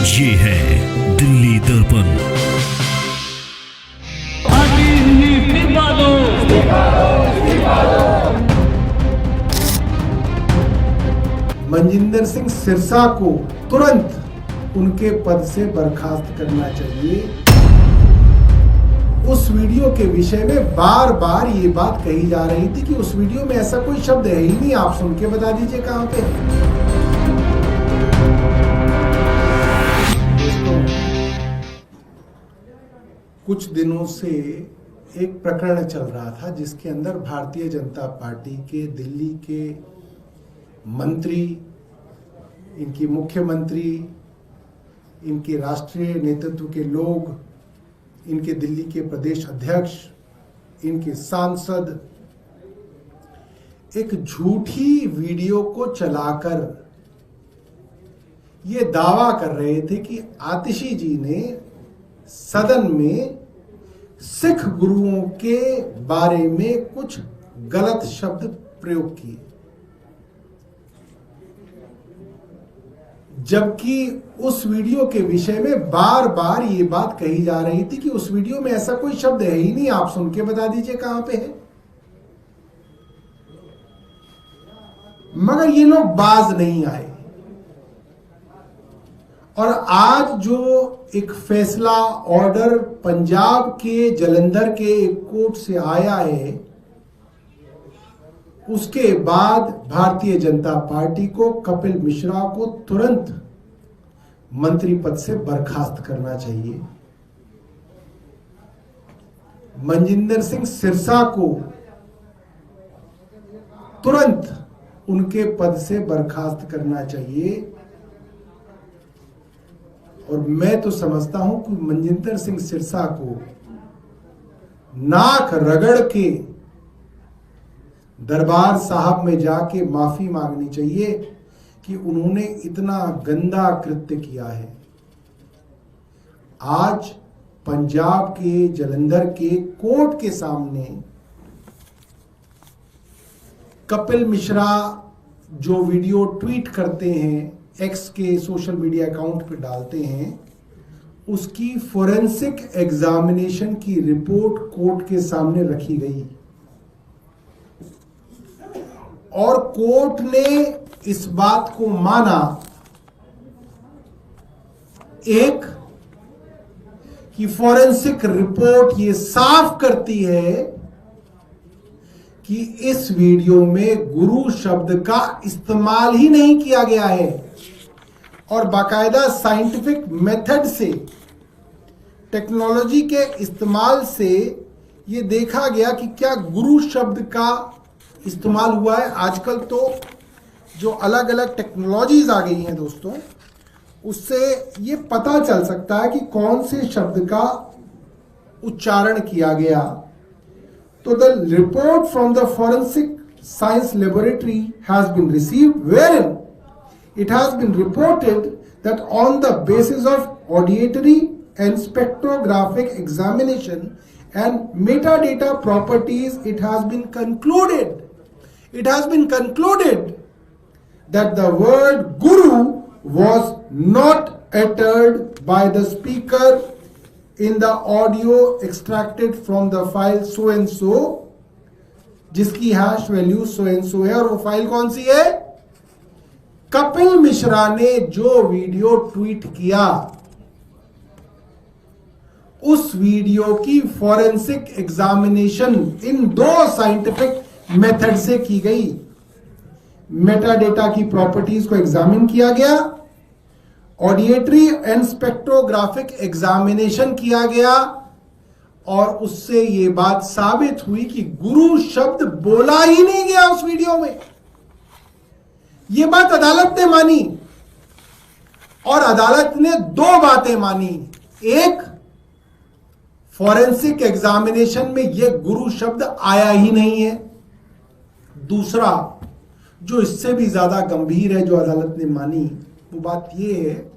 ये है दिल्ली दर्पण। मनजिंदर सिंह सिरसा को तुरंत उनके पद से बर्खास्त करना चाहिए। उस वीडियो के विषय में बार बार ये बात कही जा रही थी कि उस वीडियो में ऐसा कोई शब्द है ही नहीं। आप सुन के बता दीजिए कहां पे है। दोस्तों, कुछ दिनों से एक प्रकरण चल रहा था जिसके अंदर भारतीय जनता पार्टी के दिल्ली के मंत्री, इनकी मुख्यमंत्री, इनके राष्ट्रीय नेतृत्व के लोग, इनके दिल्ली के प्रदेश अध्यक्ष, इनके सांसद एक झूठी वीडियो को चलाकर ये दावा कर रहे थे कि आतिशी जी ने सदन में सिख गुरुओं के बारे में कुछ गलत शब्द प्रयोग किए, जबकि उस वीडियो के विषय में बार बार ये बात कही जा रही थी कि उस वीडियो में ऐसा कोई शब्द है ही नहीं। आप सुन के बता दीजिए कहां पे है। मगर ये लोग बाज नहीं आए और आज जो एक फैसला ऑर्डर पंजाब के जलंधर के एक कोर्ट से आया है, उसके बाद भारतीय जनता पार्टी को कपिल मिश्रा को तुरंत मंत्री पद से बर्खास्त करना चाहिए। मनजिंदर सिंह सिरसा को तुरंत उनके पद से बर्खास्त करना चाहिए। और मैं तो समझता हूं कि मनजिंदर सिंह सिरसा को नाक रगड़ के दरबार साहब में जाके माफी मांगनी चाहिए कि उन्होंने इतना गंदा कृत्य किया है। आज पंजाब के जलंधर के कोर्ट के सामने कपिल मिश्रा जो वीडियो ट्वीट करते हैं, एक्स के सोशल मीडिया अकाउंट पर डालते हैं, उसकी फोरेंसिक एग्जामिनेशन की रिपोर्ट कोर्ट के सामने रखी गई और कोर्ट ने इस बात को माना, एक कि फोरेंसिक रिपोर्ट ये साफ करती है कि इस वीडियो में गुरु शब्द का इस्तेमाल ही नहीं किया गया है और बाकायदा साइंटिफिक मेथड से, टेक्नोलॉजी के इस्तेमाल से ये देखा गया कि क्या गुरु शब्द का इस्तेमाल हुआ है। आजकल तो जो अलग अलग टेक्नोलॉजीज आ गई हैं दोस्तों, उससे ये पता चल सकता है कि कौन से शब्द का उच्चारण किया गया। तो the report from the forensic science laboratory has been received wherein it has been reported that on the basis of auditory and spectrographic examination and metadata properties, it has been concluded that the word guru was not uttered by the speaker in the audio extracted from the file so and so, जिसकी hash value so and so है। और वो file कौन सी है? कपिल मिश्रा ने जो video tweet किया, उस वीडियो की फॉरेंसिक एग्जामिनेशन इन दो साइंटिफिक मेथड से की गई। मेटाडेटा की प्रॉपर्टीज को एग्जामिन किया गया, ऑडिएटरी एंड स्पेक्ट्रोग्राफिक एग्जामिनेशन किया गया और उससे यह बात साबित हुई कि गुरु शब्द बोला ही नहीं गया उस वीडियो में। यह बात अदालत ने मानी और अदालत ने दो बातें मानी। एक, फॉरेंसिक एग्जामिनेशन में यह गुरु शब्द आया ही नहीं है। दूसरा, जो इससे भी ज्यादा गंभीर है, जो अदालत ने मानी, वो बात यह है,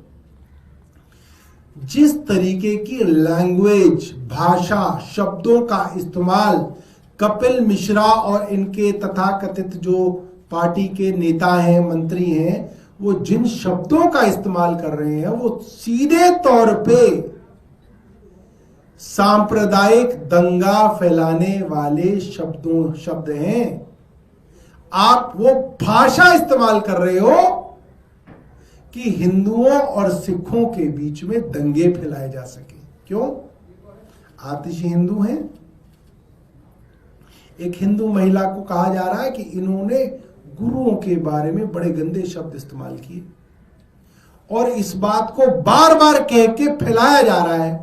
जिस तरीके की लैंग्वेज, भाषा, शब्दों का इस्तेमाल कपिल मिश्रा और इनके तथाकथित जो पार्टी के नेता हैं, मंत्री हैं, वो जिन शब्दों का इस्तेमाल कर रहे हैं वो सीधे तौर पे सांप्रदायिक दंगा फैलाने वाले शब्द हैं। आप वो भाषा इस्तेमाल कर रहे हो कि हिंदुओं और सिखों के बीच में दंगे फैलाए जा सके। क्यों? आतिशी हिंदू हैं। एक हिंदू महिला को कहा जा रहा है कि इन्होंने गुरुओं के बारे में बड़े गंदे शब्द इस्तेमाल किए और इस बात को बार बार कह के फैलाया जा रहा है।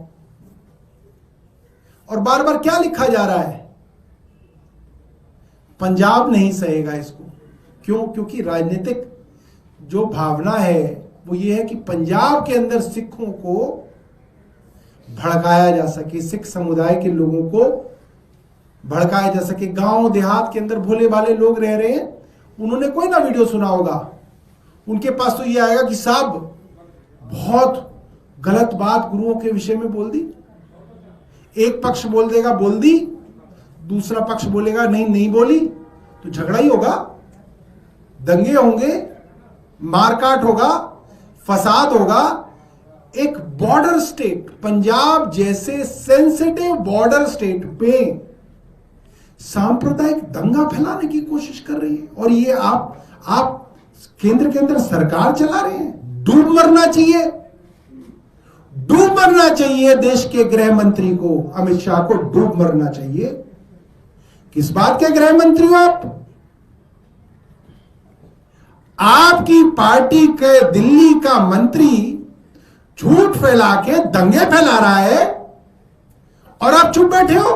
और बार बार क्या लिखा जा रहा है? पंजाब नहीं सहेगा इसको। क्यों? क्योंकि राजनीतिक जो भावना है वो ये है कि पंजाब के अंदर सिखों को भड़काया जा सके, सिख समुदाय के लोगों को भड़काया जा सके। गांव देहात के अंदर भोले भाले लोग रह रहे हैं, उन्होंने कोई ना वीडियो सुना होगा, उनके पास तो ये आएगा कि साहब बहुत गलत बात गुरुओं के विषय में बोल दी। एक पक्ष बोल देगा बोल दी, दूसरा पक्ष बोलेगा नहीं नहीं बोली, तो झगड़ा ही होगा, दंगे होंगे, मारकाट होगा, फसाद होगा। एक बॉर्डर स्टेट, पंजाब जैसे सेंसिटिव बॉर्डर स्टेट पे सांप्रदायिक दंगा फैलाने की कोशिश कर रही है। और ये आप केंद्र के अंदर सरकार चला रहे हैं। डूब मरना चाहिए, डूब मरना चाहिए। देश के गृह मंत्री को, अमित शाह को डूब मरना चाहिए। किस बात के गृह मंत्री हो आप? आपकी पार्टी के दिल्ली का मंत्री झूठ फैला के दंगे फैला रहा है और आप चुप बैठे हो।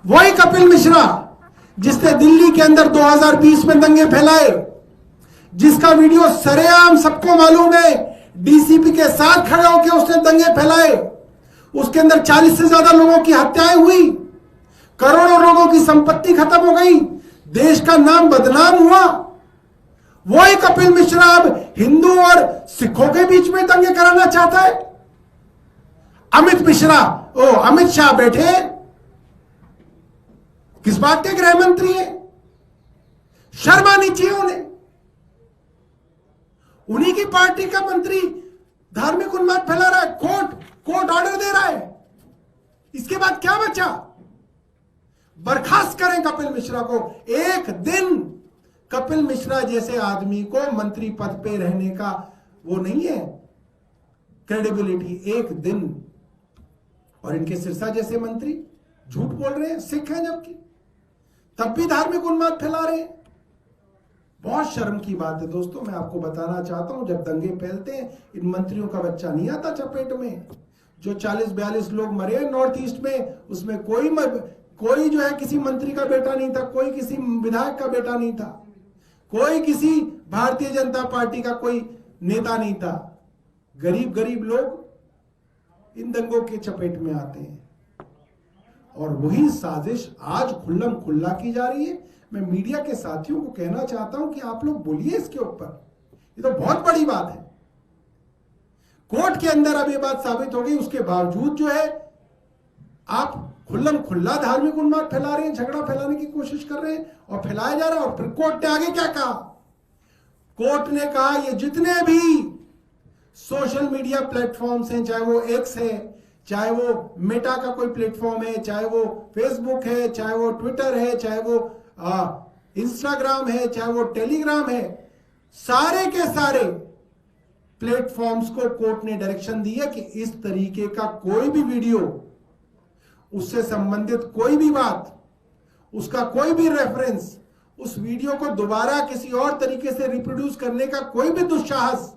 वही कपिल मिश्रा जिसने दिल्ली के अंदर 2020 में दंगे फैलाए, जिसका वीडियो सरेआम सबको मालूम है, डीसीपी के साथ खड़े होकर उसने दंगे फैलाए, उसके अंदर 40 से ज्यादा लोगों की हत्याएं हुई, करोड़ों लोगों की संपत्ति खत्म हो गई, देश का नाम बदनाम हुआ। वही कपिल मिश्रा अब हिंदू और सिखों के बीच में दंगे कराना चाहता है। अमित शाह बैठे किस बात के गृह मंत्री है? शर्म आनी चाहिए उन्हें। उन्हीं की पार्टी का मंत्री धार्मिक उन्माद फैला रहा है, कोर्ट ऑर्डर दे रहा है। इसके बाद क्या बचा? बर्खास्त करें कपिल मिश्रा को। एक दिन कपिल मिश्रा जैसे आदमी को मंत्री पद पे रहने का वो नहीं है क्रेडिबिलिटी, एक दिन। और इनके सिरसा जैसे मंत्री झूठ बोल रहे हैं, सिख हैं जबकि, तब भी धार्मिक उन्माद फैला रहे हैं। बहुत शर्म की बात है दोस्तों। मैं आपको बताना चाहता हूं, जब दंगे फैलते हैं इन मंत्रियों का बच्चा नहीं आता चपेट में। जो 40-42 लोग मरे नॉर्थ ईस्ट में, उसमें कोई जो है किसी मंत्री का बेटा नहीं था, कोई किसी विधायक का बेटा नहीं था, कोई किसी भारतीय जनता पार्टी का कोई नेता नहीं था। गरीब लोग इन दंगों के चपेट में आते हैं। और वही साजिश आज खुल्लम खुल्ला की जा रही है। मैं मीडिया के साथियों को कहना चाहता हूं कि आप लोग बोलिए इसके ऊपर, ये तो बहुत बड़ी बात है। कोर्ट के अंदर अब ये बात साबित हो गई, उसके बावजूद जो है आप खुल्लम खुल्ला धार्मिक उन्माद फैला रहे हैं, झगड़ा फैलाने की कोशिश कर रहे हैं और फैलाया जा रहा है। और फिर कोर्ट ने आगे क्या कहा? कोर्ट ने कहा ये जितने भी सोशल मीडिया प्लेटफॉर्म्स हैं, चाहे वो एक्स है, चाहे वो मेटा का कोई प्लेटफॉर्म है, चाहे वो फेसबुक है, चाहे वो ट्विटर है, चाहे वो इंस्टाग्राम है, चाहे वो टेलीग्राम है, सारे के सारे प्लेटफॉर्म्स को कोर्ट ने डायरेक्शन दी है कि इस तरीके का कोई भी वीडियो, उससे संबंधित कोई भी बात, उसका कोई भी रेफरेंस, उस वीडियो को दोबारा किसी और तरीके से रिप्रोड्यूस करने का कोई भी दुस्साहस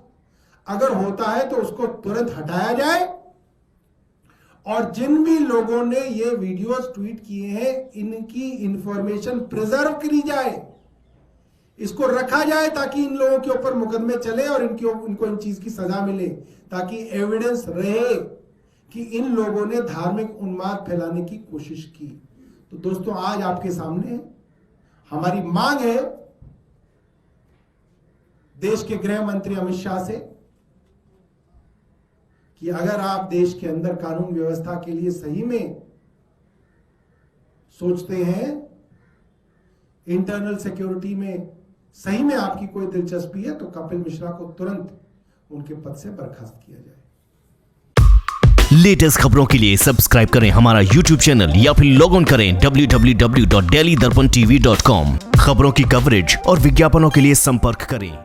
अगर होता है तो उसको तुरंत हटाया जाए। और जिन भी लोगों ने ये वीडियोस ट्वीट किए हैं, इनकी इंफॉर्मेशन प्रिजर्व करी जाए, इसको रखा जाए ताकि इन लोगों के ऊपर मुकदमे चले और इनको इन चीज की सजा मिले, ताकि एविडेंस रहे कि इन लोगों ने धार्मिक उन्माद फैलाने की कोशिश की। तो दोस्तों आज आपके सामने हमारी मांग है देश के गृह मंत्री अमित शाह से कि अगर आप देश के अंदर कानून व्यवस्था के लिए सही में सोचते हैं, इंटरनल सिक्योरिटी में सही में आपकी कोई दिलचस्पी है तो कपिल मिश्रा को तुरंत उनके पद से बर्खास्त किया जाए। लेटेस्ट खबरों के लिए सब्सक्राइब करें हमारा YouTube चैनल या फिर लॉग ऑन करें www.delhidarpantv.com। खबरों की कवरेज और विज्ञापनों के लिए संपर्क करें।